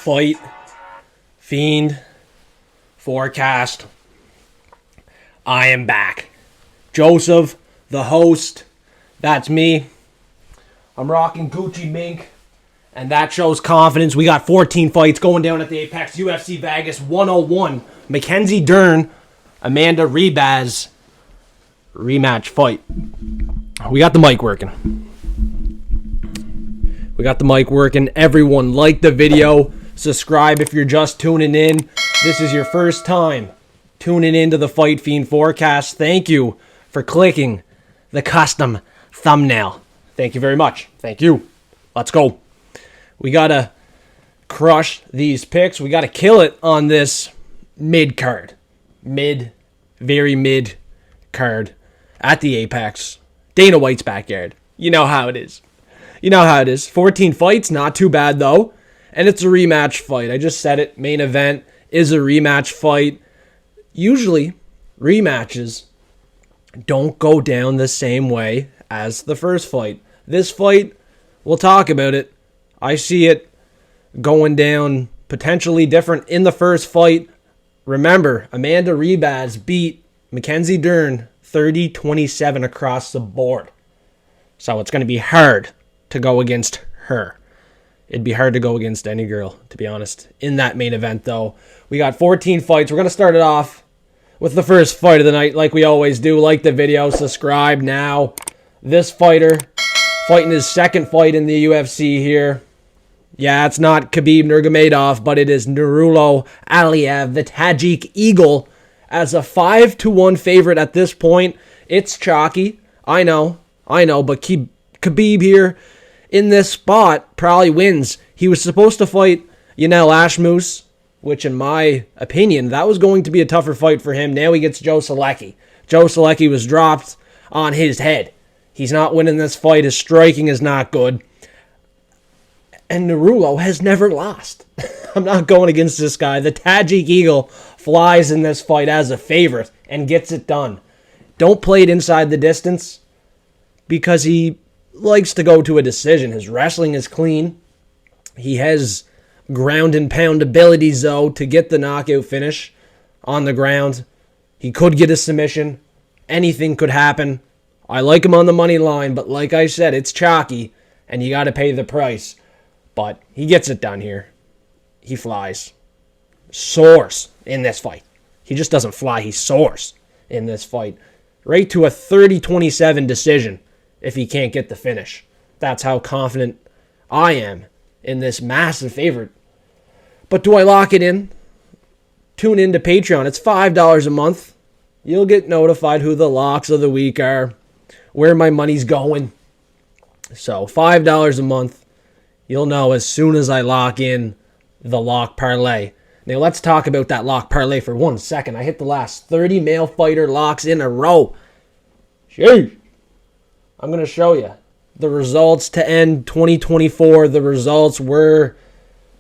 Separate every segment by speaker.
Speaker 1: Fight, Fiend, Forecast. I am back. Joseph, the host. That's me. I'm rocking Gucci Mink, and that shows confidence. We got 14 fights going down at the Apex UFC Vegas 101. Mackenzie Dern, Amanda Ribas rematch fight. We got the mic working. Everyone, like the video. Subscribe if you're just tuning in. This is your first time tuning into the Fight Fiend Forecast. Thank you for clicking the custom thumbnail. Thank you very much. Thank you. Let's go. We got to crush these picks. We got to kill it on this mid-card. Very mid card at the Apex. Dana White's backyard. You know how it is. 14 fights, not too bad though. And it's a rematch fight. I just said it. Main event is a rematch fight. Usually, rematches don't go down the same way as the first fight. This fight, we'll talk about it. I see it going down potentially different in the first fight. Remember, Amanda Ribas beat Mackenzie Dern 30-27 across the board. So it's going to be hard to go against her. It'd be hard to go against any girl, to be honest. In that main event, though, we got 14 fights. We're going to start it off with the first fight of the night, like we always do. Like the video, subscribe now. This fighter fighting his second fight in the UFC here. Yeah, it's not Khabib Nurmagomedov, but it is Nurullo Aliev, the Tajik Eagle, as a 5-1 favorite at this point. It's chalky. I know, but Khabib here in this spot probably wins. He was supposed to fight Yanel Ashmoose, which in my opinion, that was going to be a tougher fight for him. Now he gets Joe Solecki. Joe Solecki was dropped on his head. He's not winning this fight. His striking is not good. And Nurullo has never lost. I'm not going against this guy. The Tajik Eagle flies in this fight as a favorite and gets it done. Don't play it inside the distance because he likes to go to a decision. His wrestling is clean. He has ground and pound abilities, though, to get the knockout finish on the ground. He could get a submission. Anything could happen. I like him on the money line, but like I said, it's chalky, and you got to pay the price. But he gets it done here. He flies. Soars in this fight. He just doesn't fly. He soars in this fight. Right to a 30-27 decision if he can't get the finish. That's how confident I am in this massive favorite. But do I lock it in? Tune in to Patreon. It's $5 a month. You'll get notified who the locks of the week are, where my money's going. So $5 a month. You'll know as soon as I lock in the lock parlay. Now let's talk about that lock parlay for 1 second. I hit the last 30 male fighter locks in a row. Sheesh. I'm going to show you the results to end 2024. The results were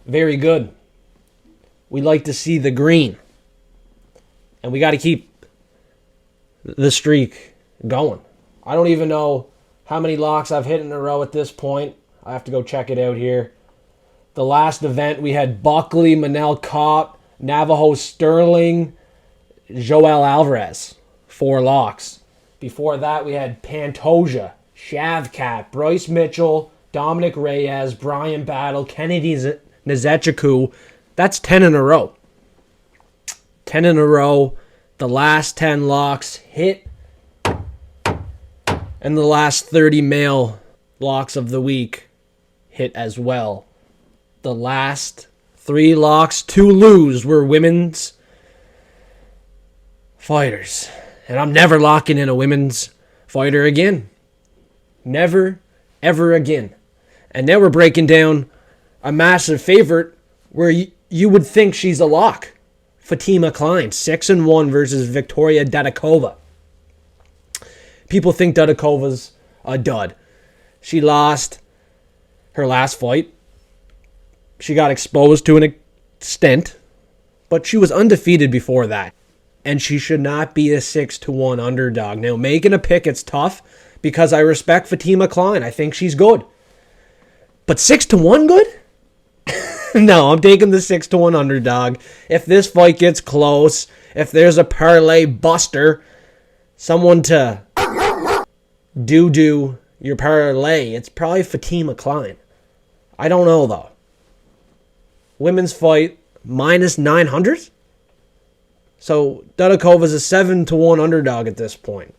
Speaker 1: very good. We like to see the green. And we got to keep the streak going. I don't even know how many locks I've hit in a row at this point. I have to go check it out here. The last event, we had Buckley, Manel Kopp, Navajo Sterling, Joel Alvarez. 4 locks. Before that, we had Pantoja, Shavkat, Bryce Mitchell, Dominic Reyes, Brian Battle, Kennedy Nzechukwu. That's 10 in a row. 10 in a row. The last 10 locks hit. And the last 30 male locks of the week hit as well. The last 3 locks to lose were women's fighters. And I'm never locking in a women's fighter again. Never, ever again. And now we're breaking down a massive favorite where you would think she's a lock. Fatima Kline, 6-1 versus Victoria Dudakova. People think Dudakova's a dud. She lost her last fight. She got exposed to an extent, but she was undefeated before that. And she should not be a 6-1 underdog. Now, making a pick, it's tough because I respect Fatima Kline. I think she's good. But 6-1 good? No, I'm taking the 6-1 underdog. If this fight gets close, if there's a parlay buster, someone to do your parlay, it's probably Fatima Kline. I don't know, though. Women's fight, minus 900? So, Dudakova's a 7-1 underdog at this point.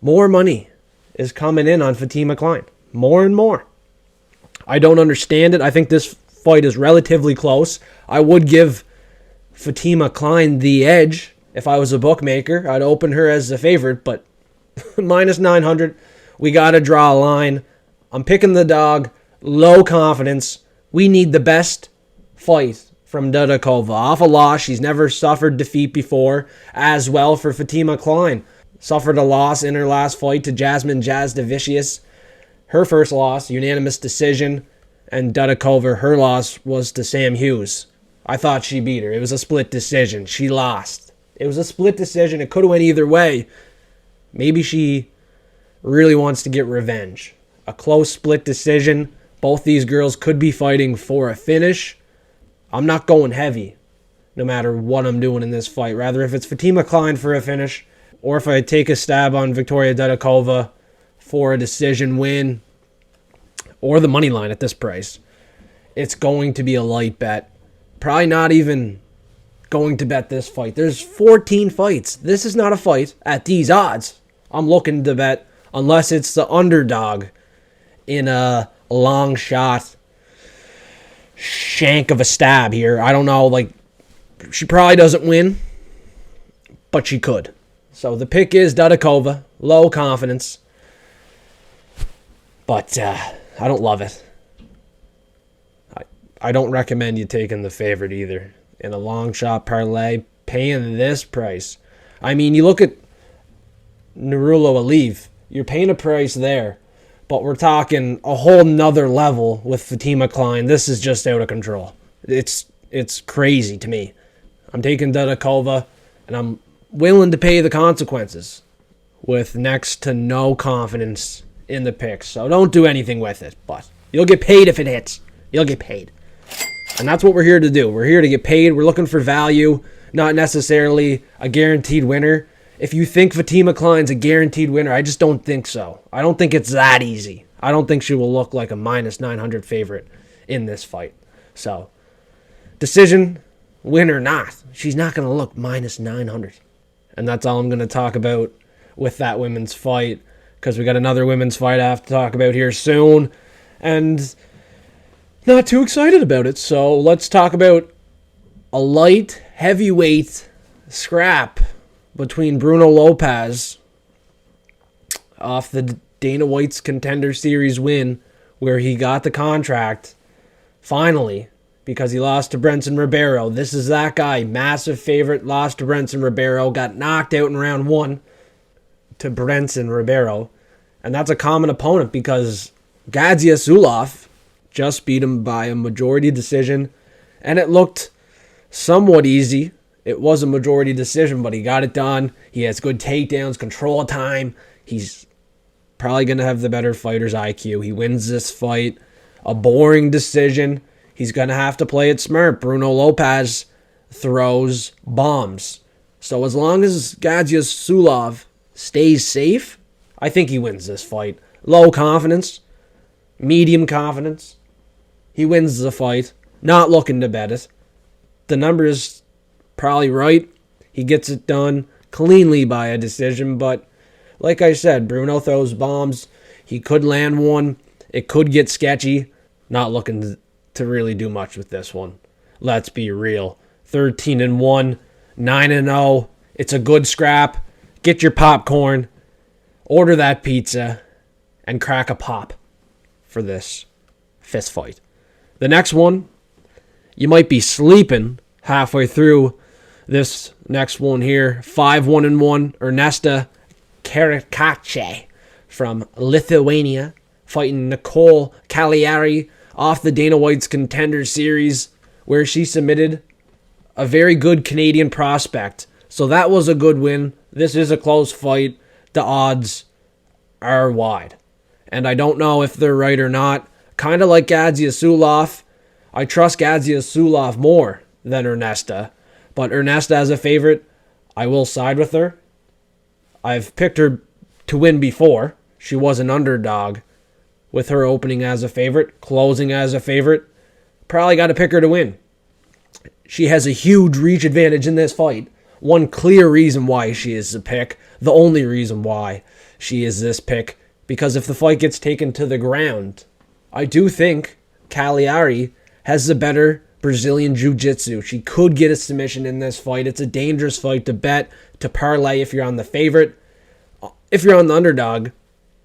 Speaker 1: More money is coming in on Fatima Kline. More and more. I don't understand it. I think this fight is relatively close. I would give Fatima Kline the edge if I was a bookmaker. I'd open her as the favorite, but minus 900, we got to draw a line. I'm picking the dog. Low confidence. We need the best fight from Dudakova. Off a loss. She's never suffered defeat before. As well for Fatima Kline. Suffered a loss in her last fight to Jasmine Jazdavicius. Her first loss, unanimous decision. And Dudakova, her loss was to Sam Hughes. I thought she beat her. It was a split decision. She lost. It was a split decision. It could have went either way. Maybe she really wants to get revenge. A close split decision. Both these girls could be fighting for a finish. I'm not going heavy, no matter what I'm doing in this fight. Rather, if it's Fatima Kline for a finish, or if I take a stab on Victoria Dudakova for a decision win, or the money line at this price, it's going to be a light bet. Probably not even going to bet this fight. There's 14 fights. This is not a fight at these odds I'm looking to bet, unless it's the underdog in a long shot shank of a stab here. I don't know, like, she probably doesn't win, but she could. So the pick is Dudakova, low confidence, but I don't love it. I don't recommend you taking the favorite either. In a long shot parlay, paying this price. I mean, you look at Nurullo Aliev, you're paying a price there, but we're talking a whole nother level with Fatima Kline. This is just out of control. It's crazy to me. I'm taking Dudakova, and I'm willing to pay the consequences with next to no confidence in the picks. So don't do anything with it, but you'll get paid if it hits. You'll get paid. And that's what we're here to do. We're here to get paid. We're looking for value, not necessarily a guaranteed winner. If you think Fatima Kline's a guaranteed winner, I just don't think so. I don't think it's that easy. I don't think she will look like a minus 900 favorite in this fight. So, decision, win or not, she's not going to look minus 900. And that's all I'm going to talk about with that women's fight, because we got another women's fight I have to talk about here soon. And not too excited about it. So let's talk about a light heavyweight scrap between Bruno Lopes off the Dana White's Contender Series win, where he got the contract finally because he lost to Brenson Ribeiro. This is that guy, massive favorite, lost to Brenson Ribeiro, got knocked out in round 1 to Brenson Ribeiro. And that's a common opponent because Gadzhiyasulov just beat him by a majority decision, and it looked somewhat easy. It was a majority decision, but he got it done. He has good takedowns, control time. He's probably going to have the better fighter's IQ. He wins this fight. A boring decision. He's going to have to play it smart. Bruno Lopes throws bombs. So as long as Gadzhiyasulov stays safe, I think he wins this fight. Low confidence, medium confidence. He wins the fight. Not looking to bet it. The number is probably right. He gets it done cleanly by a decision, but like I said, Bruno throws bombs. He could land one. It could get sketchy. Not looking to really do much with this one. Let's be real. 13-1, 9-0. It's a good scrap. Get your popcorn. Order that pizza. And crack a pop for this fist fight. The next one, you might be sleeping halfway through this next one here. 5-1-1, Ernesta Kareckaite from Lithuania fighting Nicolle Caliari off the Dana White's Contender Series, where she submitted a very good Canadian prospect. So that was a good win. This is a close fight. The odds are wide. And I don't know if they're right or not. Kind of like Gadzhiyasulov, I trust Gadzhiyasulov more than Ernesta, but Ernesta as a favorite, I will side with her. I've picked her to win before. She was an underdog with her opening as a favorite, closing as a favorite. Probably got to pick her to win. She has a huge reach advantage in this fight. One clear reason why she is the pick, the only reason why she is this pick, because if the fight gets taken to the ground, I do think Caliari has the better Brazilian Jiu-Jitsu. She could get a submission in this fight. It's a dangerous fight to bet, to parlay if you're on the favorite. If you're on the underdog,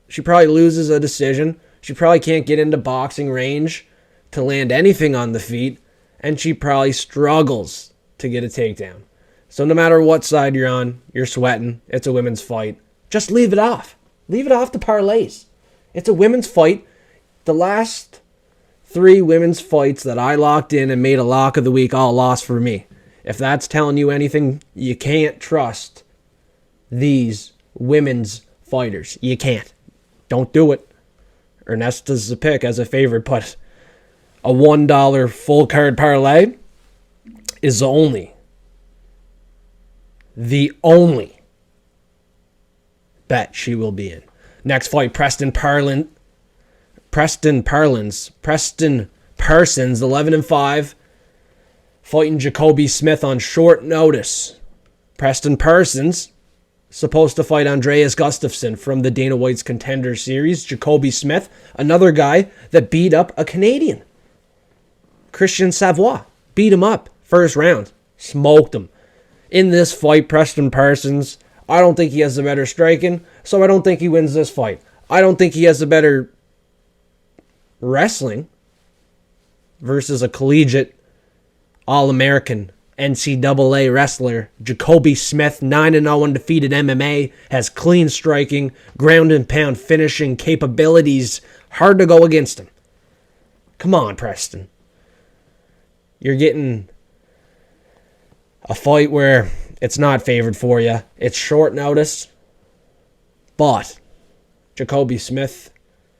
Speaker 1: she probably loses a decision. She probably can't get into boxing range to land anything on the feet, and she probably struggles to get a takedown. So no matter what side you're on, you're sweating. It's a women's fight. Just leave it off. Leave it off the parlays. It's a women's fight. The last 3 women's fights that I locked in and made a lock of the week all lost for me. If that's telling you anything, you can't trust these women's fighters. You can't. Don't do it. Ernesta's the pick as a favorite, but a $1 full card parlay is the only bet she will be in. Next fight, Preston Parsons, 11-5, fighting Jacobe Smith on short notice. Preston Parsons supposed to fight Andreas Gustafsson from the Dana White's Contender Series. Jacobe Smith, another guy that beat up a Canadian. Christian Savoy beat him up first round, smoked him. In this fight, Preston Parsons, I don't think he has the better striking, so I don't think he wins this fight. I don't think he has the better wrestling versus a collegiate All-American NCAA wrestler. Jacobe Smith, 9-0 undefeated MMA, has clean striking, ground and pound finishing capabilities. Hard to go against him. Come on, Preston. You're getting a fight where it's not favored for you. It's short notice. But Jacobe Smith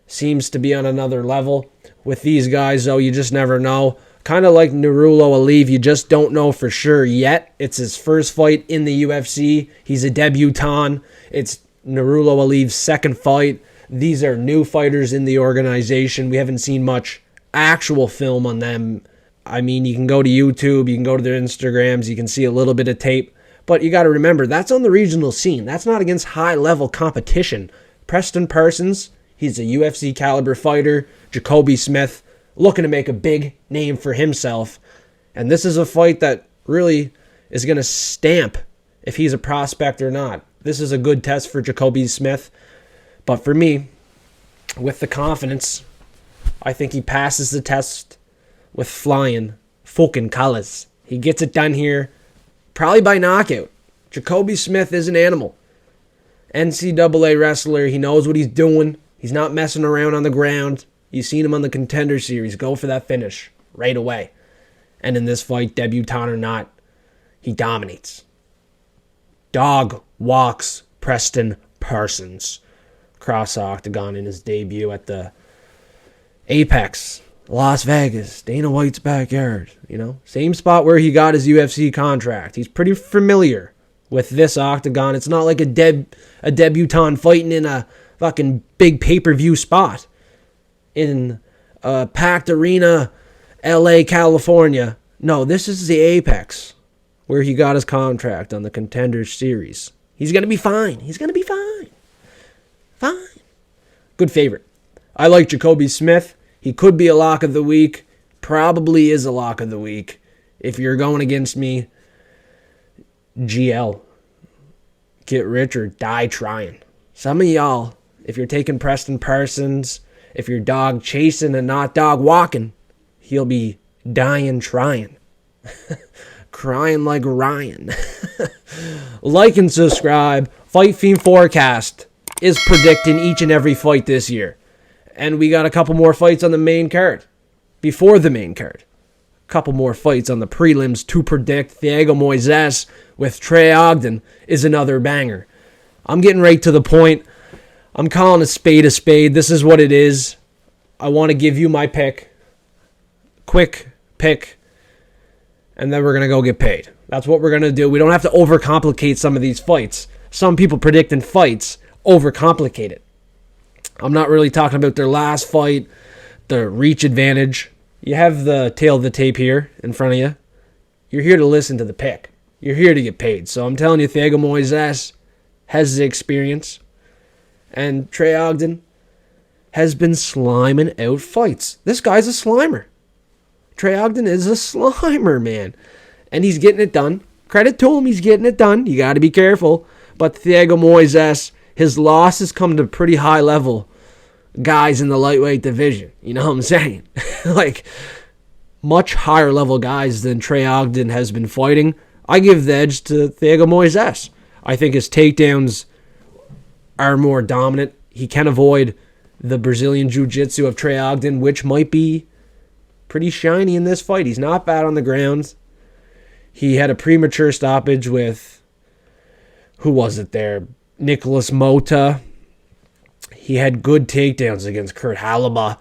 Speaker 1: seems to be on another level. With these guys, though, you just never know. Kind of like Nurullo Aliev, you just don't know for sure yet. It's his first fight in the UFC. He's a debutant. It's Nurullo Aliev's second fight. These are new fighters in the organization. We haven't seen much actual film on them. I mean, you can go to YouTube, you can go to their Instagrams, you can see a little bit of tape. But you got to remember, that's on the regional scene. That's not against high-level competition. Preston Parsons, he's a UFC caliber fighter. Jacobe Smith, looking to make a big name for himself. And this is a fight that really is going to stamp if he's a prospect or not. This is a good test for Jacobe Smith. But for me, with the confidence, I think he passes the test with flying fucking colors. He gets it done here, probably by knockout. Jacobe Smith is an animal. NCAA wrestler. He knows what he's doing. He's not messing around on the ground. You've seen him on the Contender Series. Go for that finish right away. And in this fight, debutant or not, he dominates. Dog walks Preston Parsons. Cross octagon in his debut at the Apex, Las Vegas, Dana White's backyard. You know, same spot where he got his UFC contract. He's pretty familiar with this octagon. It's not like a debutant fighting in a fucking big pay-per-view spot in a packed arena, LA, California. No, this is the Apex where he got his contract on the Contender Series. He's going to be fine. He's going to be fine. Fine. Good favorite. I like Jacobe Smith. He could be a lock of the week. Probably is a lock of the week. If you're going against me, GL. Get rich or die trying. Some of y'all, if you're taking Preston Parsons, if you're dog chasing and not dog walking, he'll be dying trying. Crying like Ryan. Like and subscribe. Fight Fiend Forecast is predicting each and every fight this year. And we got a couple more fights on the main card. Before the main card. A couple more fights on the prelims to predict. Thiago Moises with Trey Ogden is another banger. I'm getting right to the point. I'm calling a spade a spade. This is what it is. I want to give you my pick. Quick pick, and then we're going to go get paid. That's what we're going to do. We don't have to overcomplicate some of these fights. Some people predicting fights overcomplicate it. I'm not really talking about their last fight, the reach advantage. You have the tail of the tape here in front of you. You're here to listen to the pick. You're here to get paid. So I'm telling you, Thiago Moises has the experience. And Trey Ogden has been sliming out fights. This guy's a slimer. Trey Ogden is a slimer, man. And he's getting it done. Credit to him, he's getting it done. You got to be careful. But Thiago Moises, his losses come to pretty high level guys in the lightweight division. You know what I'm saying? Like, much higher level guys than Trey Ogden has been fighting. I give the edge to Thiago Moises. I think his takedowns are more dominant. He can avoid the Brazilian jiu-jitsu of Trey Ogden, which might be pretty shiny in this fight. He's not bad on the ground. He had a premature stoppage with, who was it there? Nicholas Mota. He had good takedowns against Kurt Halaba.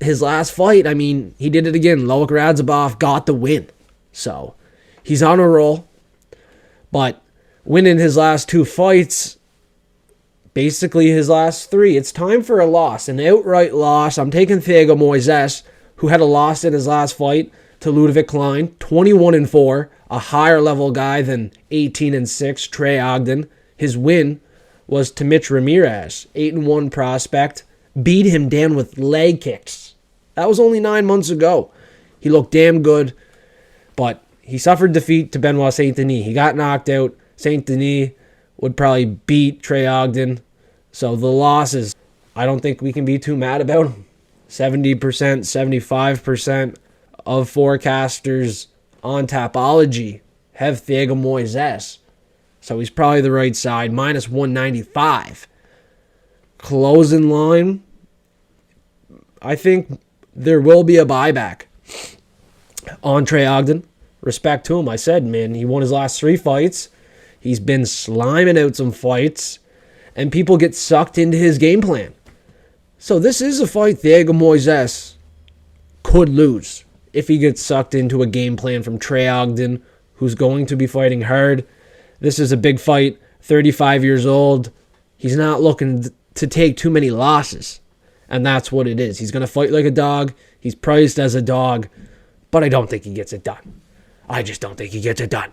Speaker 1: His last fight, I mean, he did it again. Loic Radzhabov got the win. So, he's on a roll. But winning his last 2 fights, basically his last 3, it's time for a loss. An outright loss. I'm taking Thiago Moises, who had a loss in his last fight to Ludovic Kline, 21-4, a higher level guy than 18-6 Trey Ogden. His win was to Mitch Ramirez, 8-1 prospect, beat him down with leg kicks. That was only 9 months ago. He looked damn good, but he suffered defeat to Benoit Saint-Denis. He got knocked out. Saint-Denis would probably beat Trey Ogden. So the losses, I don't think we can be too mad about them. 70%, 75% of forecasters on Tapology have Thiago Moises. So he's probably the right side, minus 195. Closing line, I think there will be a buyback on Trey Ogden. Respect to him. I said, man, he won his last 3 fights. He's been sliming out some fights, and people get sucked into his game plan. So this is a fight Thiago Moises could lose if he gets sucked into a game plan from Trey Ogden, who's going to be fighting hard. This is a big fight, 35 years old. He's not looking to take too many losses, and that's what it is. He's going to fight like a dog. He's priced as a dog, but I don't think he gets it done. I just don't think he gets it done.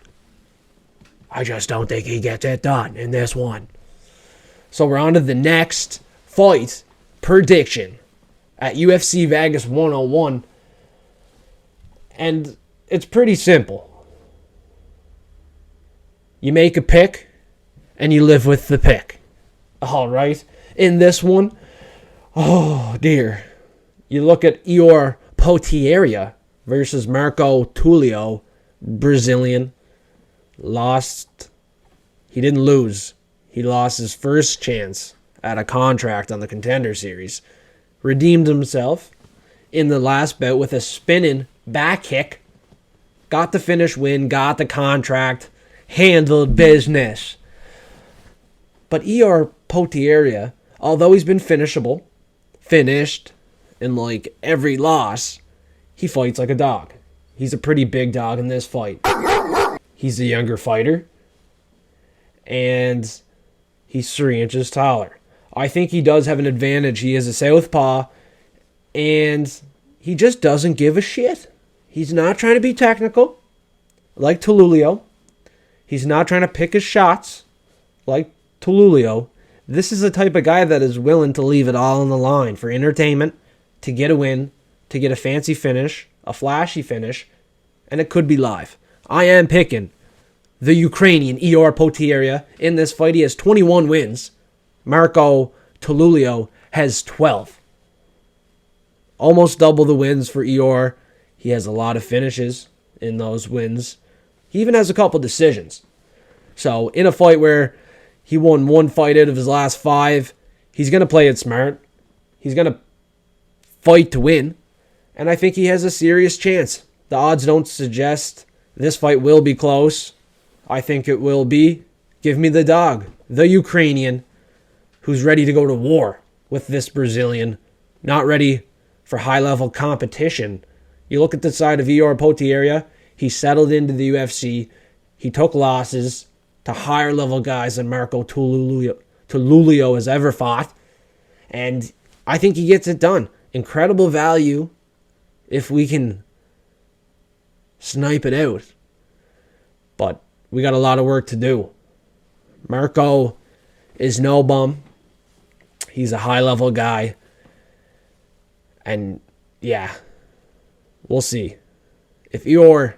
Speaker 1: I just don't think he gets it done in this one. So we're on to the next fight prediction at UFC Vegas 101. And it's pretty simple. You make a pick, and you live with the pick. All right? In this one, oh dear. You look at Ihor Potieria versus Marco Tulio, Brazilian. Lost. He didn't lose. He lost his first chance at a contract on the Contender Series. Redeemed himself in the last bout with a spinning back kick. Got the finish win. Got the contract. Handled business. But Ihor Potieria, although he's been finished in like every loss, he fights like a dog. He's a pretty big dog in this fight. He's a younger fighter, and he's 3 inches taller. I think he does have an advantage. He is a southpaw, and he just doesn't give a shit. He's not trying to be technical, like Tulio. He's not trying to pick his shots, like Tulio. This is the type of guy that is willing to leave it all on the line for entertainment, to get a win, to get a fancy finish, a flashy finish, and it could be live. I am picking the Ukrainian Ihor Potieria in this fight. He has 21 wins. Marco Tulio has 12. Almost double the wins for Ihor. He has a lot of finishes in those wins. He even has a couple decisions. So in a fight where he won 1 fight out of his last 5, he's going to play it smart. He's going to fight to win. And I think he has a serious chance. The odds don't suggest this fight will be close. I think it will be. Give me the dog, the Ukrainian, who's ready to go to war with this Brazilian. Not ready for high-level competition. You look at the side of Ihor Potieria, he settled into the UFC. He took losses to higher level guys than Marco Tulio has ever fought. And I think he gets it done. Incredible value if we can snipe it out. But we got a lot of work to do. Marco is no bum. He's a high-level guy. And, yeah, we'll see. If Ihor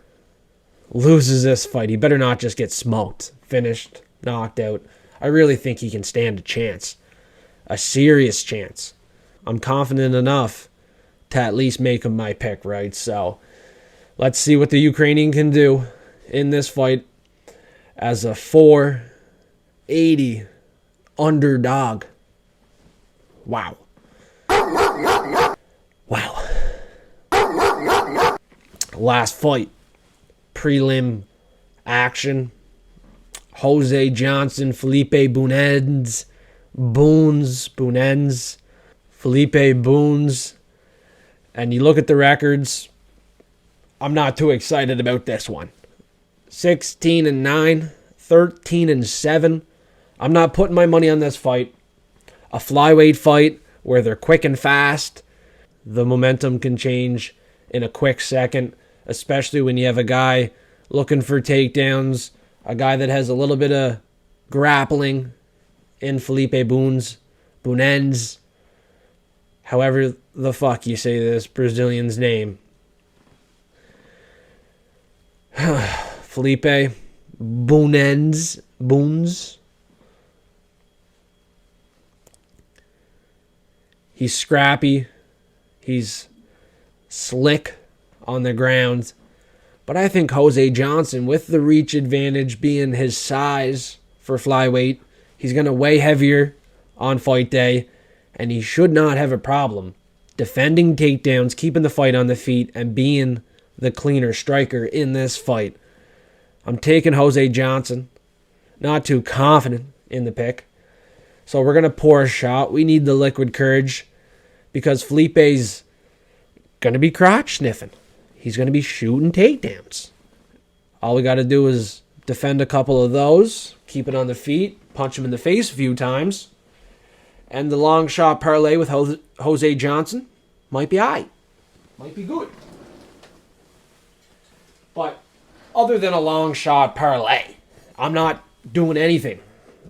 Speaker 1: loses this fight, he better not just get smoked, finished, knocked out. I really think he can stand a chance. A serious chance. I'm confident enough to at least make him my pick, right? So, let's see what the Ukrainian can do in this fight as a 480 underdog. Wow. Wow. Last fight. Prelim action. Jose Johnson, Felipe Bunes. Felipe Bunes. And you look at the records. I'm not too excited about this one. 16-9, 13-7. I'm not putting my money on this fight. A flyweight fight where they're quick and fast. The momentum can change in a quick second, especially when you have a guy looking for takedowns, a guy that has a little bit of grappling in Felipe Bunes, however the fuck you say this Brazilian's name. Felipe Bunes. He's scrappy. He's slick on the ground. But I think Jose Johnson, with the reach advantage being his size for flyweight, he's going to weigh heavier on fight day, and he should not have a problem defending takedowns, keeping the fight on the feet, and being the cleaner striker in this fight. I'm taking Jose Johnson. Not too confident in the pick. So we're going to pour a shot. We need the liquid courage because Felipe's going to be crotch sniffing. He's going to be shooting takedowns. All we got to do is defend a couple of those, keep it on the feet, punch him in the face a few times, and the long shot parlay with Jose Johnson might be aight. Might be good. But other than a long shot parlay, I'm not doing anything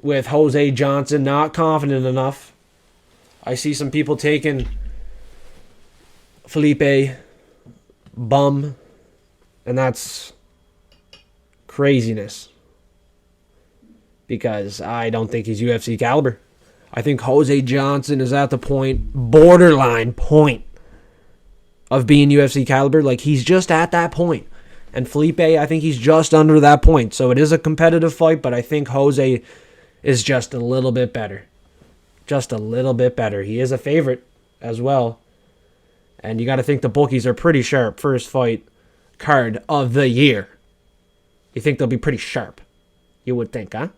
Speaker 1: with Jose Johnson. Not confident enough. I see some people taking Felipe bum, and that's craziness because I don't think he's UFC caliber. I think Jose Johnson is at the borderline point of being UFC caliber. Like, he's just at that point. And Felipe, I think he's just under that point. So it is a competitive fight, but I think Jose is just a little bit better. Just a little bit better. He is a favorite as well. And you got to think the bookies are pretty sharp. First fight card of the year. You think they'll be pretty sharp? You would think, huh?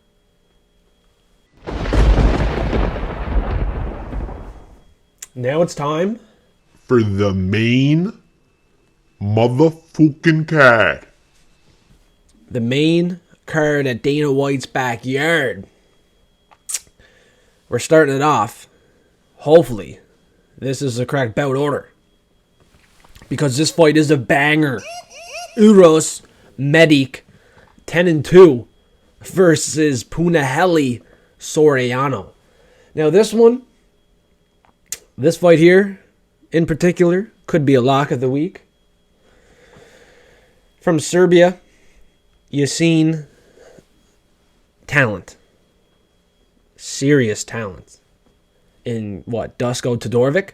Speaker 1: Now it's time
Speaker 2: for the main motherfucking card.
Speaker 1: The main card at Dana White's backyard. We're starting it off. Hopefully, this is the correct bout order, because this fight is a banger. Uros Medic 10-2 versus Punahele Soriano. Now this fight here in particular could be a lock of the week. From Serbia, you've seen talent. Serious talent. In Dusko Todorovic?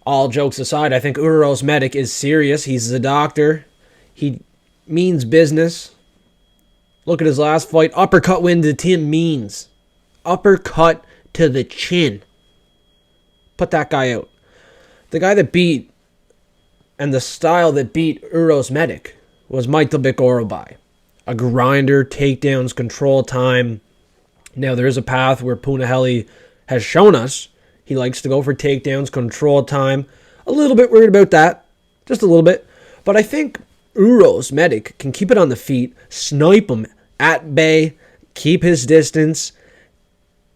Speaker 1: All jokes aside, I think Uros Medic is serious. He's a doctor. He means business. Look at his last fight. Uppercut win to Tim Means. Uppercut to the chin. Put that guy out. The guy that beat and the style that beat Uros Medic was Michael Orobai. A grinder, takedowns, control time. Now there is a path where Punahele has shown us he likes to go for takedowns, control time. A little bit worried about that. Just a little bit. But I think Uros Medic can keep it on the feet, snipe him at bay, keep his distance,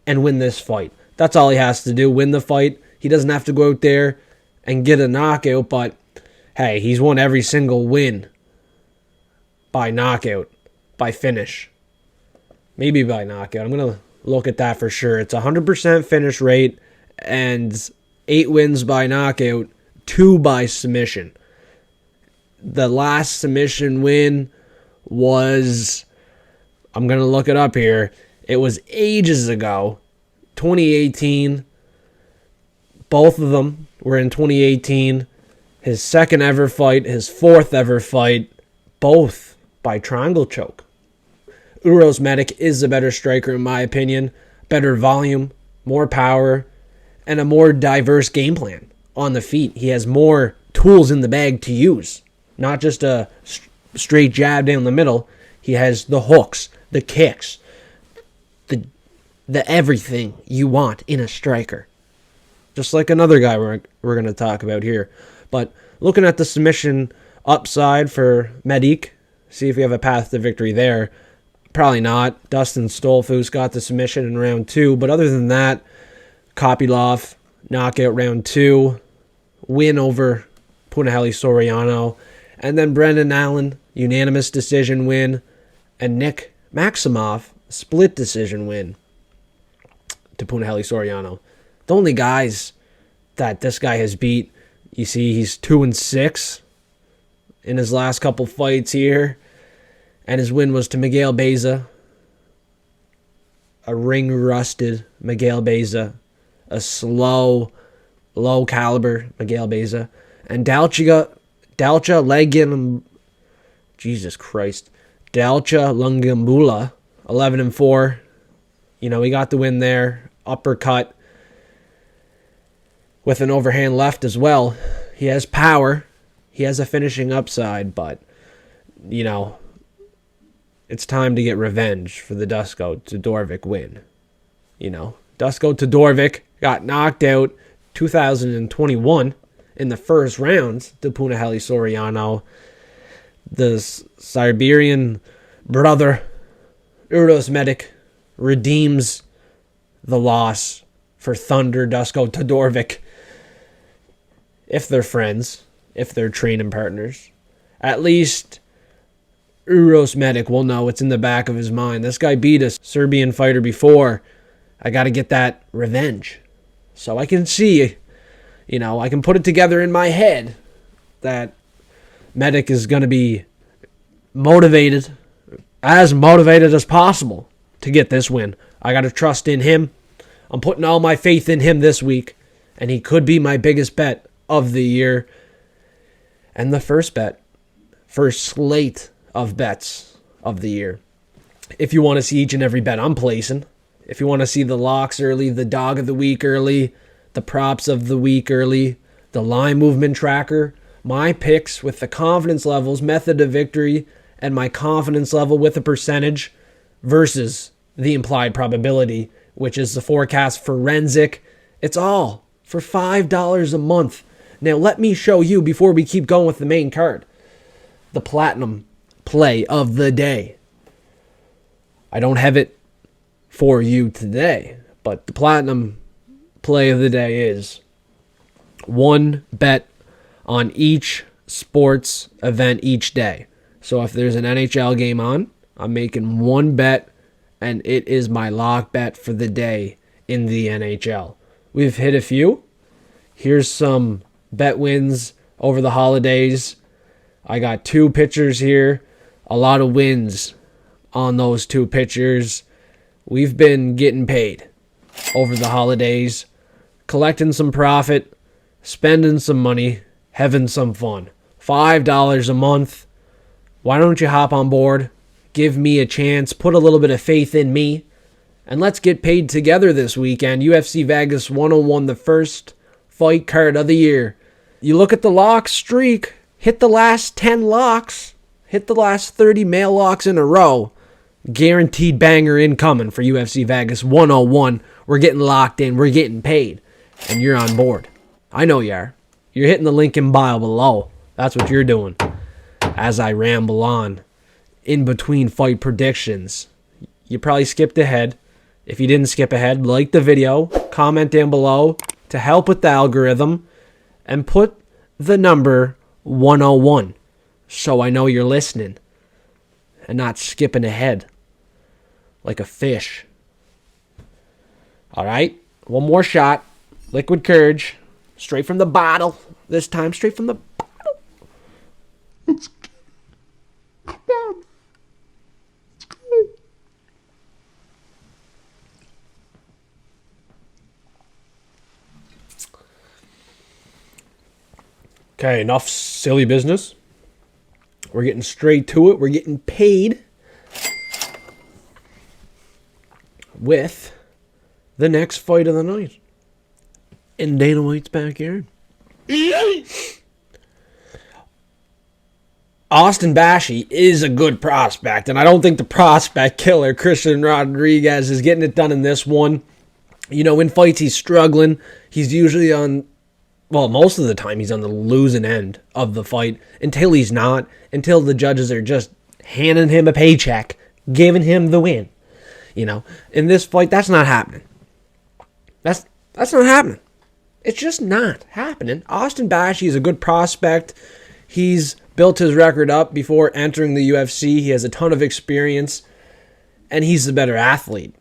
Speaker 1: and win this fight. That's all he has to do, win the fight. He doesn't have to go out there and get a knockout, but hey, he's won every single win by knockout, by finish. Maybe by knockout. I'm going to look at that for sure. It's 100% finish rate and 8 wins by knockout, 2 by submission. The last submission win was, I'm going to look it up here. It was ages ago, 2018. Both of them were in 2018. His second ever fight, his fourth ever fight, both by triangle choke. Uros Medic is a better striker in my opinion. Better volume, more power, and a more diverse game plan on the feet. He has more tools in the bag to use. Not just a straight jab down the middle. He has the hooks, the kicks, the everything you want in a striker. Just like another guy we're going to talk about here. But looking at the submission upside for Medic, see if we have a path to victory there. Probably not. Dustin Stolfus got the submission in round 2. But other than that, Kopylov, knockout round 2. Win over Punahele Soriano. And then Brendan Allen, unanimous decision win. And Nick Maximov, split decision win to Punahele Soriano. The only guys that this guy has beat, you see he's 2-6 in his last couple fights here. And his win was to Miguel Beza. A ring-rusted Miguel Beza. A slow, low-caliber Miguel Beza. And Dalcha Legin... Jesus Christ. Dalcha Lungambula, 11-4. You know, he got the win there. Uppercut. With an overhand left as well. He has power. He has a finishing upside, but, you know, it's time to get revenge for the Dusko Todorovic win. You know, Dusko Todorovic got knocked out 2021 in the first round to Punahele Soriano. The Siberian brother, Uros Medic, redeems the loss for Thunder Dusko Todorovic. If they're friends, if they're training partners, at least Uros Medic will know it's in the back of his mind. This guy beat a Serbian fighter before. I got to get that revenge. So I can see, you know, I can put it together in my head that Medic is going to be motivated as possible to get this win. I got to trust in him. I'm putting all my faith in him this week, and he could be my biggest bet of the year. And the first slate of bets of the year. If you want to see each and every bet I'm placing, if you want to see the locks early, the dog of the week early, the props of the week early, the line movement tracker, my picks with the confidence levels, method of victory, and my confidence level with a percentage versus the implied probability, which is the forecast forensic. It's all for $5 a month. Now let me show you, before we keep going with the main card, the platinum play of the day. I don't have it for you today, but the platinum play of the day is one bet on each sports event each day. So if there's an NHL game on, I'm making one bet, and it is my lock bet for the day in the NHL. We've hit a few. Here's some bet wins over the holidays. I got 2 pitchers here. A lot of wins on those 2 pitchers. We've been getting paid over the holidays, collecting some profit, spending some money, having some fun. $5 a month. Why don't you hop on board? Give me a chance. Put a little bit of faith in me. And let's get paid together this weekend. UFC Vegas 101, the first fight card of the year. You look at the lock streak. Hit the last 10 locks. Hit the last 30 male locks in a row. Guaranteed banger incoming for UFC Vegas 101. We're getting locked in. We're getting paid. And you're on board. I know you are. You're hitting the link in bio below. That's what you're doing. As I ramble on, in between fight predictions, you probably skipped ahead. If you didn't skip ahead, like the video, comment down below to help with the algorithm, and put the number 101 so I know you're listening and not skipping ahead like a fish. All right, one more shot. Liquid Courage, straight from the bottle. This time, straight from the bottle.
Speaker 2: Let's get it. Come on. Let's go.
Speaker 1: Okay, enough silly business. We're getting straight to it. We're getting paid with the next fight of the night in Dana White's backyard. Austin Bashi is a good prospect, and I don't think the prospect killer Christian Rodriguez is getting it done in this one. You know, in fights he's struggling. He's usually on, well, most of the time he's on the losing end of the fight until he's not, until the judges are just handing him a paycheck, giving him the win. You know, in this fight, that's not happening. That's not happening. It's just not happening. Austin Bashi is a good prospect. He's built his record up before entering the UFC. He has a ton of experience, and he's the better athlete.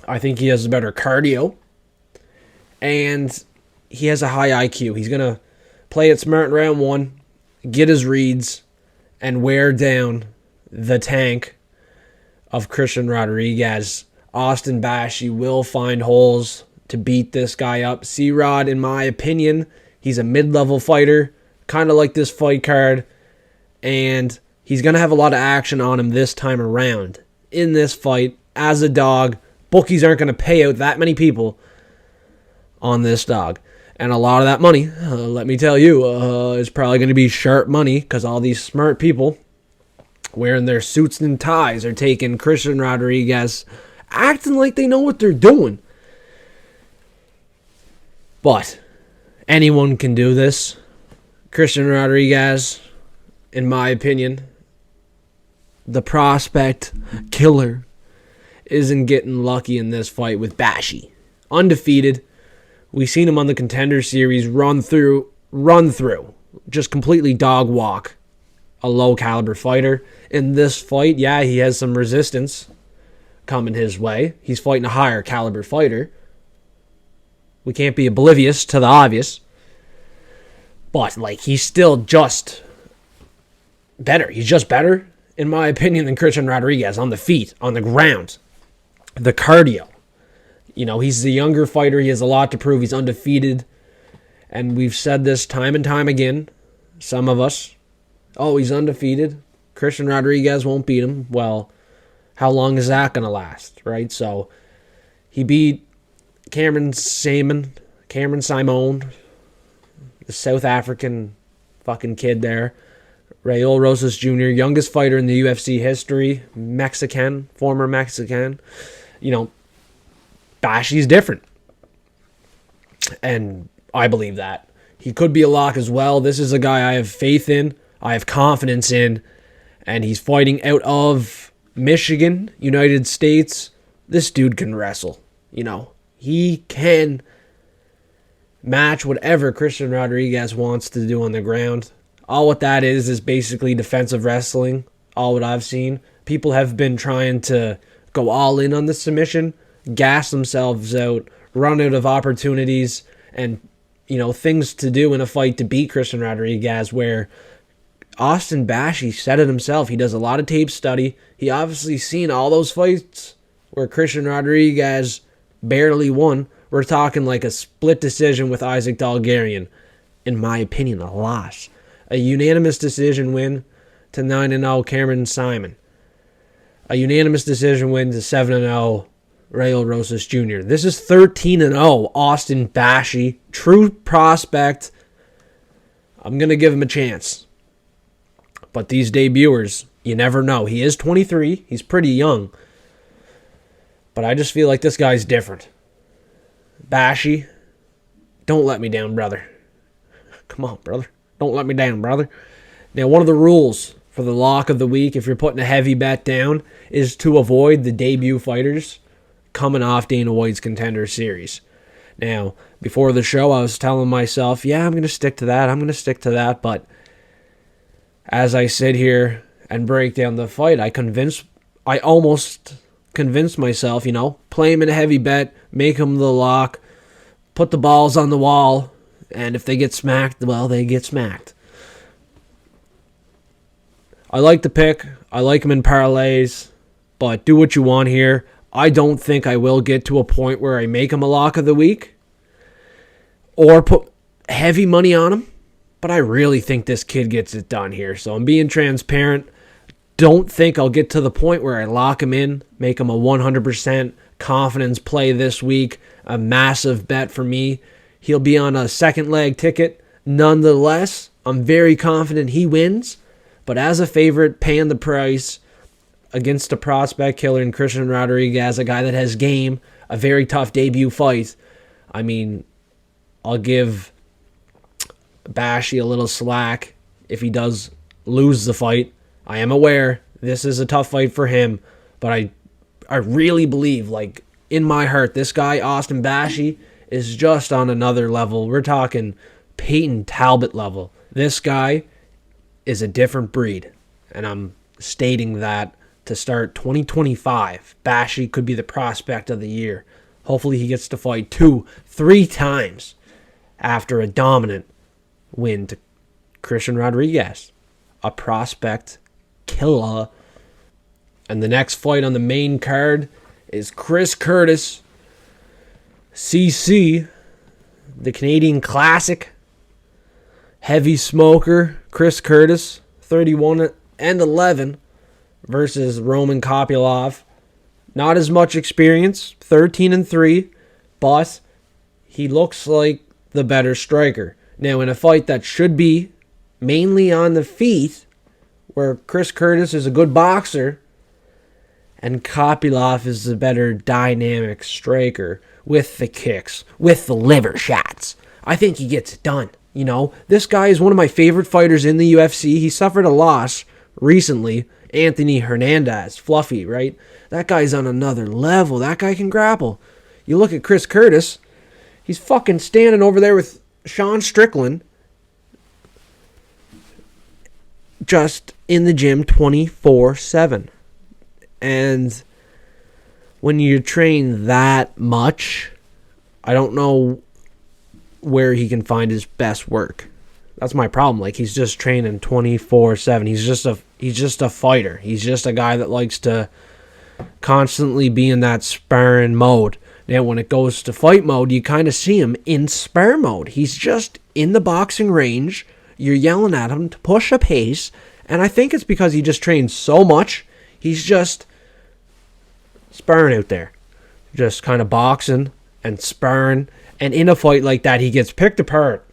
Speaker 1: I think he has a better cardio, and he has a high IQ. He's going to play it smart in round one, get his reads, and wear down the tank of Christian Rodriguez. Austin Bashi will find holes to beat this guy up. C-Rod, in my opinion, he's a mid-level fighter, kind of like this fight card, and he's going to have a lot of action on him this time around. In this fight, as a dog, bookies aren't going to pay out that many people on this dog. And a lot of that money, let me tell you, is probably going to be sharp money because all these smart people wearing their suits and ties are taking Christian Rodriguez, acting like they know what they're doing. But anyone can do this. Christian Rodriguez, in my opinion, the prospect killer, isn't getting lucky in this fight with Bashi. Undefeated. We've seen him on the Contender Series run through, just completely dog walk a low caliber fighter. In this fight, yeah, he has some resistance coming his way. He's fighting a higher caliber fighter. We can't be oblivious to the obvious. But, he's still just better. He's just better, in my opinion, than Christian Rodriguez on the feet, on the ground. The cardio. You know, he's the younger fighter. He has a lot to prove. He's undefeated. And we've said this time and time again. Some of us. Oh, he's undefeated. Christian Rodriguez won't beat him. Well, how long is that going to last, right? So, he beat Cameron Simon, the South African fucking kid there. Raul Rosas Jr., youngest fighter in the UFC history. Mexican, former Mexican. You know, Bashi's different. And I believe that. He could be a lock as well. This is a guy I have faith in. I have confidence in. And he's fighting out of Michigan, United States. This dude can wrestle. You know, he can match whatever Christian Rodriguez wants to do on the ground. All what that is basically defensive wrestling. All what I've seen. People have been trying to go all in on the submission, gas themselves out, run out of opportunities, and, you know, things to do in a fight to beat Christian Rodriguez, where Austin Bashi said it himself. He does a lot of tape study. He obviously seen all those fights where Christian Rodriguez barely won. We're talking like a split decision with Isaac Dalgarian. In my opinion, a loss. A unanimous decision win to 9-0 Cameron Simon. A unanimous decision win to 7-0 Raul Rosas Jr. This is 13-0 Austin Bashi. True prospect. I'm going to give him a chance. But these debuters, you never know. He is 23. He's pretty young. But I just feel like this guy's different. Bashi, don't let me down, brother. Come on, brother. Don't let me down, brother. Now, one of the rules for the lock of the week, if you're putting a heavy bet down, is to avoid the debut fighters coming off Dana White's Contender Series. Now, before the show, I was telling myself, yeah, I'm going to stick to that. But as I sit here and break down the fight, I almost convinced myself, play him in a heavy bet, make him the lock, put the balls on the wall, and if they get smacked, well, they get smacked. I like the pick. I like him in parlays, but do what you want here. I don't think I will get to a point where I make him a lock of the week or put heavy money on him, but I really think this kid gets it done here. So I'm being transparent. Don't think I'll get to the point where I lock him in, make him a 100% confidence play this week, a massive bet for me. He'll be on a second leg ticket. Nonetheless, I'm very confident he wins, but as a favorite, paying the price against a prospect killer in Christian Rodriguez, a guy that has game, a very tough debut fight. I mean, I'll give Bashi a little slack if he does lose the fight. I am aware this is a tough fight for him, but I really believe, in my heart, this guy, Austin Bashi, is just on another level. We're talking Peyton Talbot level. This guy is a different breed, and I'm stating that to start 2025. Bashi could be the prospect of the year. Hopefully he gets to fight 2-3 times after a dominant win to Christian Rodriguez, a prospect killer. And the next fight on the main card is Chris Curtis, CC, the Canadian Classic, heavy smoker, Chris Curtis, 31-11 versus Roman Kopylov. Not as much experience, 13-3, but he looks like the better striker. Now, in a fight that should be mainly on the feet, where Chris Curtis is a good boxer and Kopylov is the better dynamic striker with the kicks, with the liver shots, I think he gets it done. This guy is one of my favorite fighters in the UFC. He suffered a loss recently, Anthony Hernandez, Fluffy, right? That guy's on another level. That guy can grapple. You look at Chris Curtis, he's fucking standing over there with Sean Strickland, just in the gym 24/7. And when you train that much, I don't know where he can find his best work. That's my problem. He's just training 24/7. He's just a fighter. He's just a guy that likes to constantly be in that sparring mode. Now, when it goes to fight mode, you kind of see him in spar mode. He's just in the boxing range. You're yelling at him to push a pace, and I think it's because he just trains so much. He's just sparring out there, just kind of boxing and sparring. And in a fight like that, he gets picked apart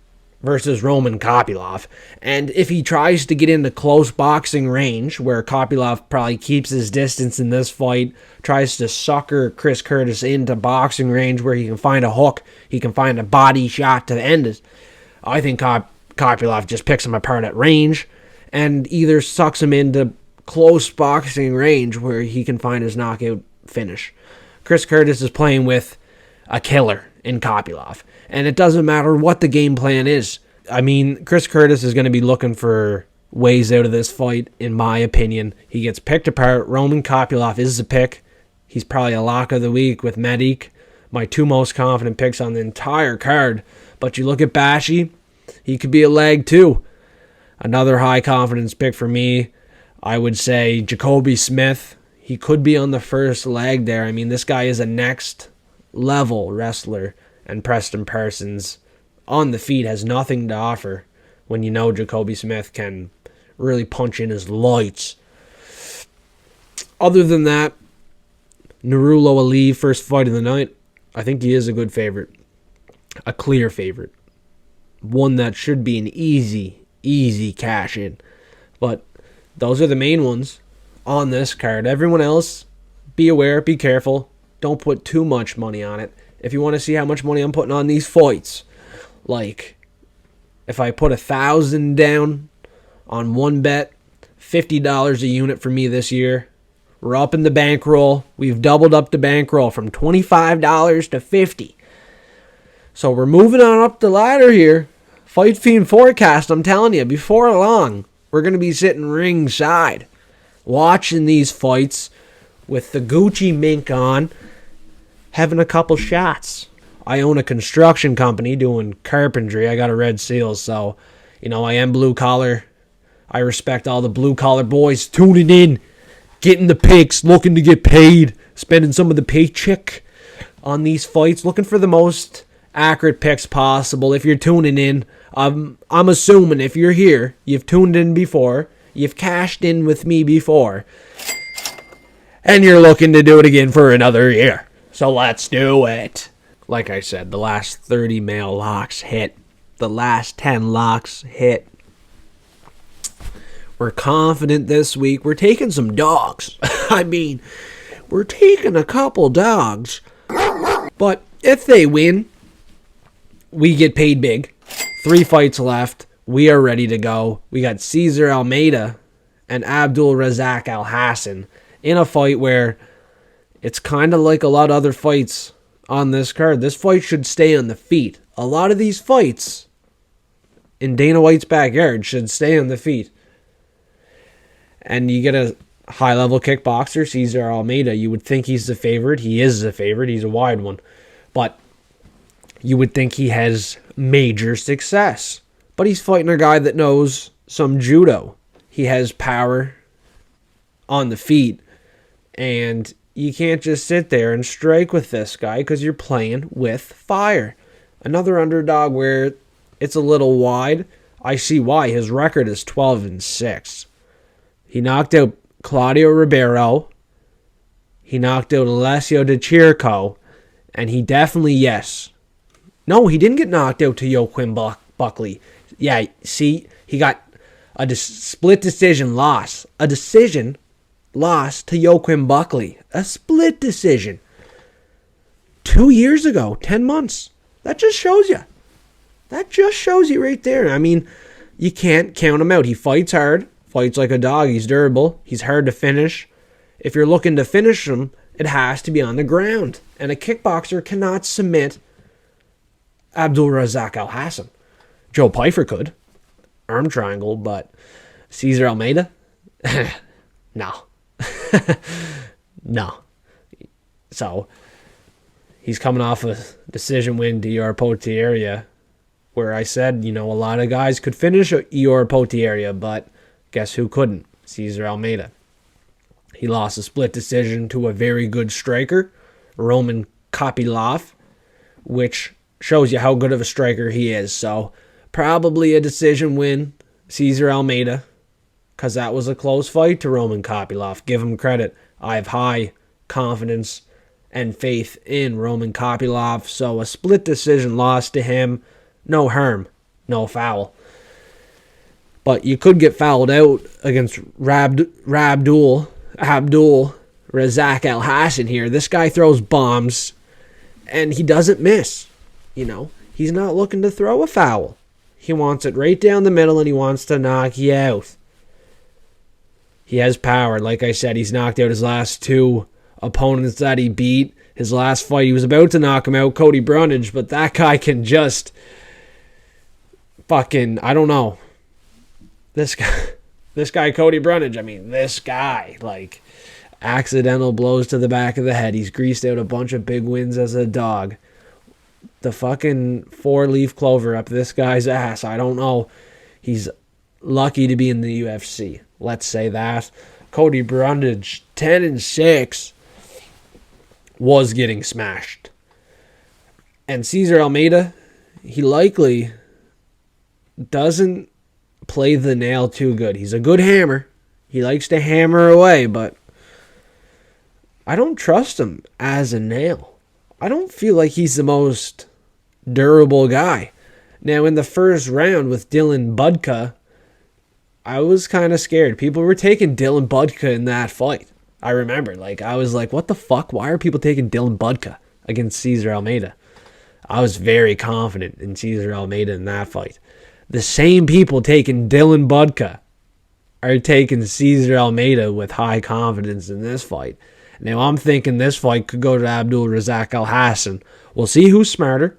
Speaker 1: versus Roman Kopylov. And if he tries to get into close boxing range, where Kopylov probably keeps his distance in this fight, tries to sucker Chris Curtis into boxing range where he can find a hook, he can find a body shot to end it, I think Kopylov just picks him apart at range and either sucks him into close boxing range where he can find his knockout finish. Chris Curtis is playing with a killer in Kopylov, and it doesn't matter what the game plan is. I mean, Chris Curtis is going to be looking for ways out of this fight, in my opinion. He gets picked apart. Roman Kopylov is the pick. He's probably a lock of the week with Medic, my two most confident picks on the entire card. But you look at Bashi, he could be a leg too. Another high confidence pick for me, I would say Jacobe Smith. He could be on the first leg there. I mean, this guy is a next level wrestler, and Preston Parsons on the feet has nothing to offer when you know Jacobe Smith can really punch in his lights. Other than that, Nurullo Aliev, first fight of the night, I think he is a good favorite. A clear favorite. One that should be an easy cash in. But those are the main ones on this card. Everyone else, be aware, be careful. Don't put too much money on it. If you want to see how much money I'm putting on these fights, If I put 1,000 down on one bet, $50 a unit for me this year. We're up in the bankroll. We've doubled up the bankroll from $25 to $50. So we're moving on up the ladder here. Fight Fiend forecast, I'm telling you, before long, we're going to be sitting ringside watching these fights with the Gucci mink on, having a couple shots. I own a construction company doing carpentry. I got a red seal, so, I am blue collar. I respect all the blue collar boys tuning in, getting the picks, looking to get paid, spending some of the paycheck on these fights, looking for the most accurate picks possible. If you're tuning in, I'm assuming if you're here, you've tuned in before, you've cashed in with me before, and you're looking to do it again for another year. So let's do it. Like I said, the last 30 male locks hit. The last 10 locks hit. We're confident this week. We're taking some dogs. We're taking a couple dogs. But if they win, we get paid big. 3 fights left. We are ready to go. We got Cesar Almeida and Abdul Razak Al Hassan in a fight where it's kind of like a lot of other fights on this card. This fight should stay on the feet. A lot of these fights in Dana White's backyard should stay on the feet. And you get a high-level kickboxer, Cesar Almeida. You would think he's the favorite. He is the favorite. He's a wide one. But you would think he has major success. But he's fighting a guy that knows some judo. He has power on the feet. And you can't just sit there and strike with this guy because you're playing with fire. Another underdog where it's a little wide. I see why. His record is 12-6. He knocked out Claudio Ribeiro. He knocked out Alessio Di Chirico. And he definitely, No, he didn't get knocked out to Joaquin Buckley. Yeah, see, he got a split decision loss. A decision loss to Joaquin Buckley. A split decision. 2 years ago, 10 months. That just shows you. That just shows you right there. You can't count him out. He fights hard. Fights like a dog. He's durable. He's hard to finish. If you're looking to finish him, it has to be on the ground. And a kickboxer cannot submit Abdul Razak Al Hassan. Joe Pyfer could. Arm triangle, but Cesar Almeida? No. No. So, he's coming off a decision win to Ihor Potieria, where I said, a lot of guys could finish Ihor Potieria, but guess who couldn't? Cesar Almeida. He lost a split decision to a very good striker, Roman Kopylov, which shows you how good of a striker he is. So, probably a decision win, Cesar Almeida, because that was a close fight to Roman Kopylov. Give him credit. I have high confidence and faith in Roman Kopylov. So, a split decision loss to him. No harm, no foul. But you could get fouled out against Abdul Razak Al Hassan here. This guy throws bombs, and he doesn't miss. He's not looking to throw a foul. He wants it right down the middle, and he wants to knock you out. He has power. Like I said, he's knocked out his last 2 opponents that he beat. His last fight, he was about to knock him out, Cody Brundage, but that guy can just I don't know. This guy, Cody Brundage, this guy, accidental blows to the back of the head. He's greased out a bunch of big wins as a dog. The fucking 4-leaf clover up this guy's ass. I don't know. He's lucky to be in the UFC. Let's say that. Cody Brundage, 10-6, was getting smashed. And Cesar Almeida, he likely doesn't play the nail too good. He's a good hammer. He likes to hammer away, but I don't trust him as a nail. I don't feel like he's the most durable guy. Now, in the first round with Dylan Budka, I was kind of scared. People were taking Dylan Budka in that fight. I remember. I was like, what the fuck? Why are people taking Dylan Budka against Cesar Almeida? I was very confident in Cesar Almeida in that fight. The same people taking Dylan Budka are taking Cesar Almeida with high confidence in this fight. Now, I'm thinking this fight could go to Abdul Razak Al Hassan. We'll see who's smarter.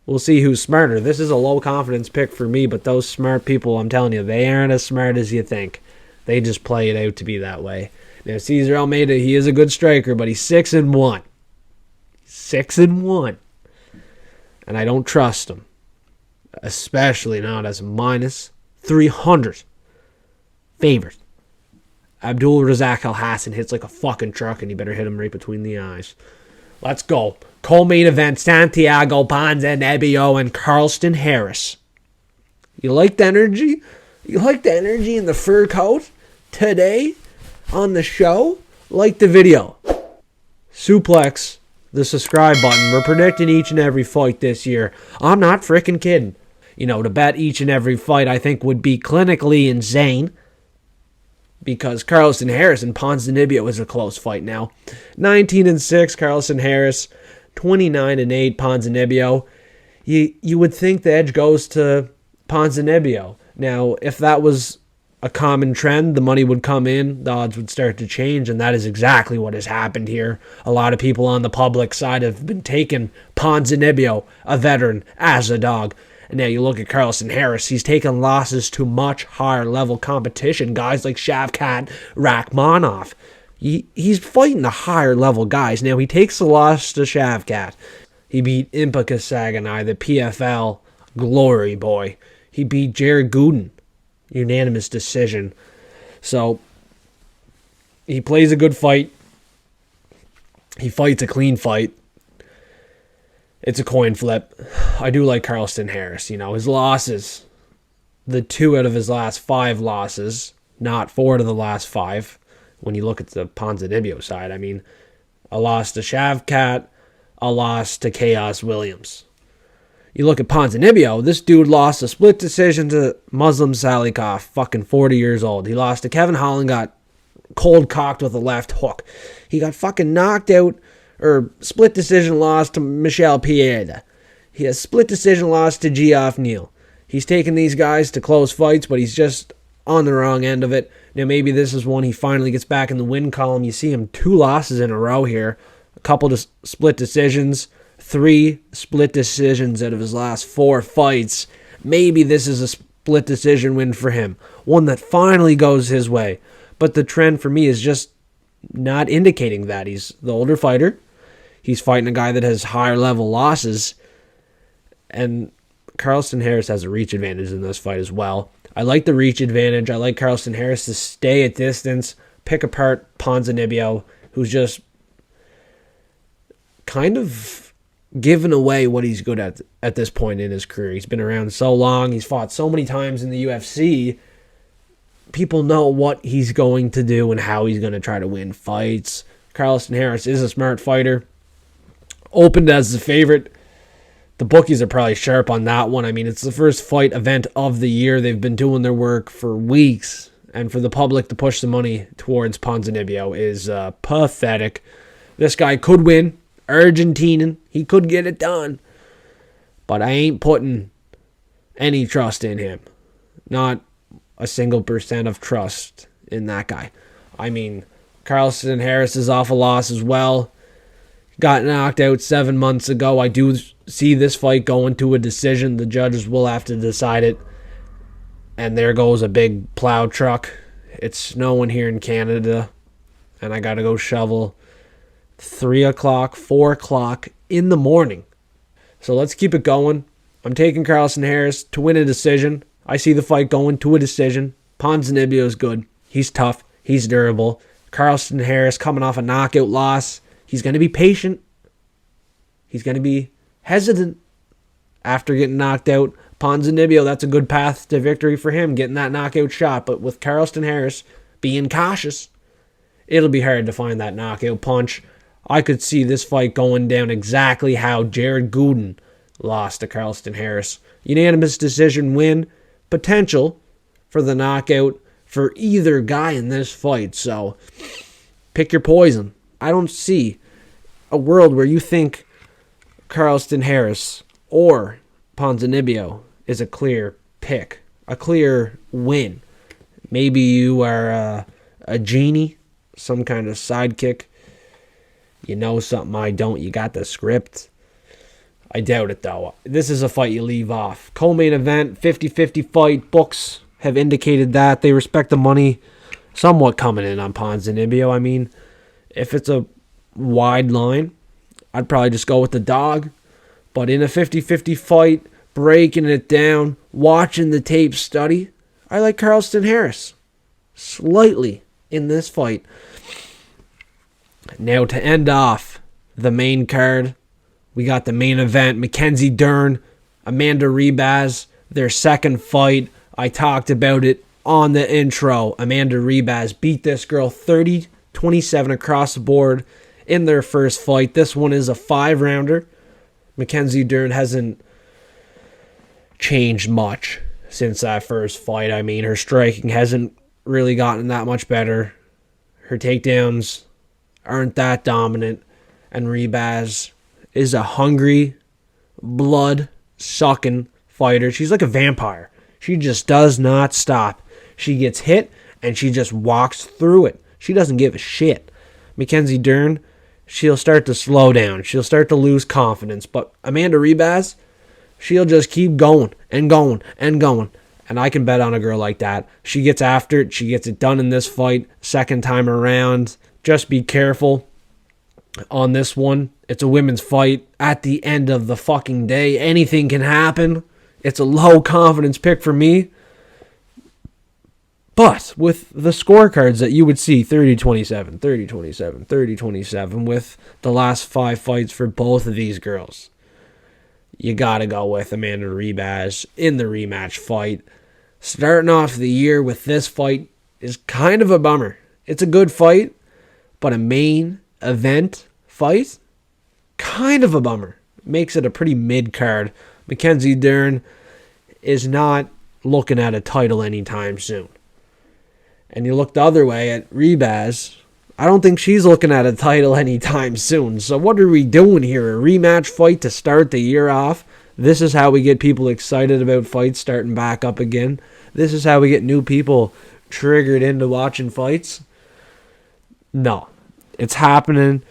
Speaker 1: This is a low confidence pick for me, but those smart people, I'm telling you, they aren't as smart as you think. They just play it out to be that way. Now, Cesar Almeida, he is a good striker, but he's 6-1. 6-1. And I don't trust him. Especially not as a minus 300 favorite. Abdul Razak Al Hassan hits like a fucking truck, and you better hit him right between the eyes. Let's go. Co-main event, Santiago Ponzinibbio and Carlston Harris. You like the energy? You like the energy in the fur coat today on the show? Like the video. Suplex the subscribe button. We're predicting each and every fight this year. I'm not freaking kidding. You know, to bet each and every fight I think would be clinically insane. Because Carlston Harris and Ponzinibbio is a close fight now. 19-6, Carlston Harris. 29-8, Ponzinibbio. You would think the edge goes to Ponzinibbio. Now, if that was a common trend, the money would come in, the odds would start to change, and that is exactly what has happened here. A lot of people on the public side have been taking Ponzinibbio, a veteran, as a dog. And now you look at Carlston Harris, he's taken losses to much higher level competition, guys like Shavkat Rakhmonov. He's fighting the higher level guys. Now he takes the loss to Shavkat. He beat Impa Kasaganai, the PFL glory boy. He beat Jared Gooden, unanimous decision. So he plays a good fight. He fights a clean fight. It's a coin flip. I do like Carlston Harris. You know, his losses, the 2 out of his last 5 losses, not 4 to the last 5. When you look at the Ponzinibbio side, I mean, a loss to Shavkat, a loss to Chaos Williams. You look at Ponzinibbio, this dude lost a split decision to Muslim Salikov, fucking 40 years old. He lost to Kevin Holland, got cold cocked with a left hook. He got fucking knocked out, or split decision loss to Michel Pieda. He has split decision loss to Geoff Neal. He's taken these guys to close fights, but he's just on the wrong end of it. Now maybe this is when he finally gets back in the win column. You see him 2 losses in a row here. A couple of split decisions. 3 split decisions out of his last 4 fights. Maybe this is a split decision win for him. One that finally goes his way. But the trend for me is just not indicating that. He's the older fighter. He's fighting a guy that has higher level losses. And Carlston Harris has a reach advantage in this fight as well. I like the reach advantage. I like Carlston Harris to stay at distance, pick apart Ponzinibbio, who's just kind of given away what he's good at this point in his career. He's been around so long. He's fought so many times in the UFC. People know what he's going to do and how he's going to try to win fights. Carlston Harris is a smart fighter. Opened as the favorite. The bookies are probably sharp on that one. I mean, it's the first fight event of the year. They've been doing their work for weeks. And for the public to push the money towards Ponzinibbio is pathetic. This guy could win. Argentinian. He could get it done. But I ain't putting any trust in him. Not a single % of trust in that guy. I mean, Carlston Harris is off a loss as well. Got knocked out 7 months ago. I do see this fight going to a decision. The judges will have to decide it. And there goes a big plow truck. It's snowing here in Canada. And I got to go shovel 3 o'clock, 4 o'clock in the morning. So let's keep it going. I'm taking Carlston Harris to win a decision. I see the fight going to a decision. Ponzinibbio is good. He's tough. He's durable. Carlston Harris coming off a knockout loss. He's going to be patient. He's going to be hesitant after getting knocked out. Ponzinibbio, that's a good path to victory for him, getting that knockout shot. But with Carlston Harris being cautious, it'll be hard to find that knockout punch. I could see this fight going down exactly how Jared Gooden lost to Carlston Harris. Unanimous decision win. Potential for the knockout for either guy in this fight. So pick your poison. I don't see a world where you think Carlston Harris or Ponzinibbio is a clear pick, a clear win. Maybe you are a genie, some kind of sidekick. You know something I don't. You got the script. I doubt it, though. This is a fight you leave off. Co-main event, 50-50 fight. Books have indicated that. They respect the money somewhat coming in on Ponzinibbio. I mean, if it's a wide line, I'd probably just go with the dog. But in a 50-50 fight, breaking it down, watching the tape study, I like Carlston Harris slightly in this fight. Now to end off the main card, we got the main event, Mackenzie Dern, Amanda Ribas, their second fight. I talked about it on the intro. Amanda Ribas beat this girl 30-27 across the board in their first fight. This one is a 5-rounder. Mackenzie Dern hasn't changed much since that first fight. I mean, her striking hasn't really gotten that much better. Her takedowns aren't that dominant. And Ribas is a hungry, blood-sucking fighter. She's like a vampire. She just does not stop. She gets hit, and she just walks through it. She doesn't give a shit. Mackenzie Dern, she'll start to slow down. She'll start to lose confidence. But Amanda Ribas, she'll just keep going and going and going. And I can bet on a girl like that. She gets after it. She gets it done in this fight. Second time around. Just be careful on this one. It's a women's fight. At the end of the fucking day, anything can happen. It's a low confidence pick for me. But with the scorecards that you would see, 30-27, 30-27, 30-27, with the last 5 fights for both of these girls, you got to go with Amanda Ribas in the rematch fight. Starting off the year with this fight is kind of a bummer. It's a good fight, but a main event fight, kind of a bummer. Makes it a pretty mid-card. Mackenzie Dern is not looking at a title anytime soon. And you look the other way at Ribas, I don't think she's looking at a title anytime soon. So what are we doing here? A rematch fight to start the year off? This is how we get people excited about fights starting back up again. This is how we get new people triggered into watching fights. No. It's happening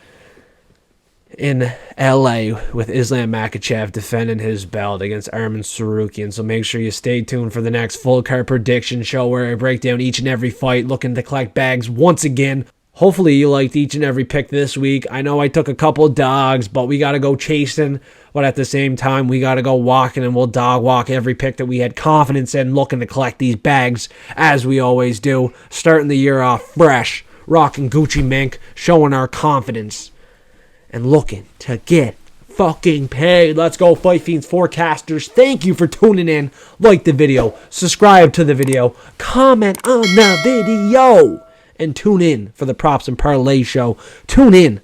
Speaker 1: in LA with Islam Makhachev defending his belt against Arman Tsarukyan. So make sure you stay tuned for the next full card prediction show where I break down each and every fight, looking to collect bags once again. Hopefully you liked each and every pick this week. I know I took a couple dogs, but we got to go chasing. But at the same time, we got to go walking, and we'll dog walk every pick that we had confidence in, looking to collect these bags as we always do. Starting the year off fresh, rocking Gucci mink, showing our confidence, and looking to get fucking paid. Let's go, Fight Fiends forecasters. Thank you for tuning in. Like the video, subscribe to the video, comment on the video, and tune in for the Props and Parlay show. Tune in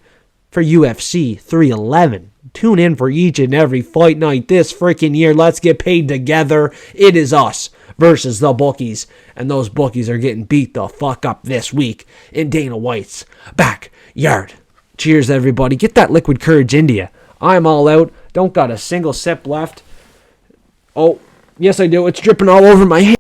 Speaker 1: for UFC 311. Tune in for each and every fight night this freaking year. Let's get paid together. It is us versus the bookies, and those bookies are getting beat the fuck up this week in Dana White's backyard. Cheers, everybody. Get that liquid courage into you. I'm all out. Don't got a single sip left. Oh, yes, I do. It's dripping all over my hand.